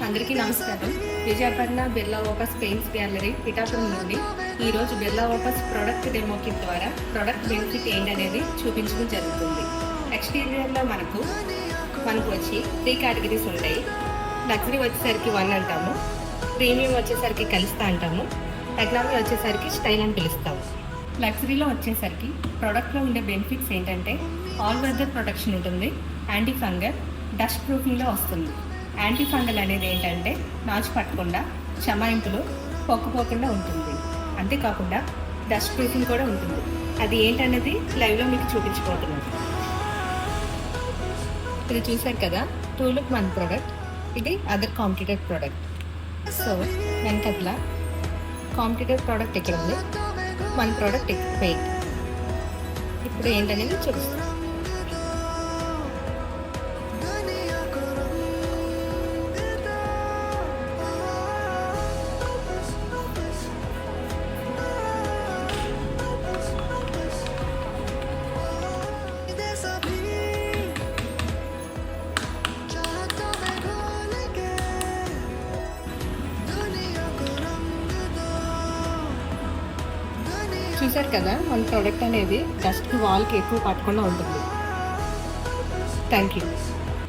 అందరికీ నమస్కారం. Vijayapatna Birla Opus paints gallery Pithapuram నుండి ఈరోజు Birla Opus product demo kit ద్వారా ప్రొడక్ట్ బెనిఫిట్ ఏంటనేది చూపించడం జరుగుతుంది. ఎక్స్టీరియర్లో మనకు వచ్చి 3 కేటగిరీస్ ఉంటాయి. లగ్జరీ వచ్చేసరికి 1 అంటాము, ప్రీమియం వచ్చేసరికి కలిస్తా అంటాము, ఎకనామీ వచ్చేసరికి స్టైల్ అని పిలుస్తాము. లగ్జరీలో వచ్చేసరికి ప్రోడక్ట్లో ఉండే బెనిఫిట్స్ ఏంటంటే ఆల్ వెదర్ ప్రొటెక్షన్ ఉంటుంది, యాంటీ ఫంగల్, డస్ట్ ప్రూఫింగ్లో వస్తుంది. యాంటీ ఫంగల్ అనేది ఏంటంటే నాచు పట్టకుండా, చమాయింపులు పొక్కుపోకుండా ఉంటుంది. అంతేకాకుండా డస్ట్ ప్రూఫింగ్ కూడా ఉంటుంది. అది ఏంటన్నది లైవ్లో మీకు చూపించబోతున్నాను. ఇది చూసారు కదా, టూలుక్ మన ప్రోడక్ట్, ఇది అదర్ కాంపిటేటివ్ ప్రోడక్ట్. సో వెనకట్లా కాంపిటేటివ్ ప్రోడక్ట్ ఇక్కడ ఉంది, మన ప్రోడక్ట్ వెయిట్. ఇప్పుడు ఏంటనేది చూపిస్తాం. చూసారు కదా, మన ప్రోడక్ట్ అనేది డస్ట్ వాల్కి ఎక్కువ పట్టకుండా ఉంటుంది. Thank you.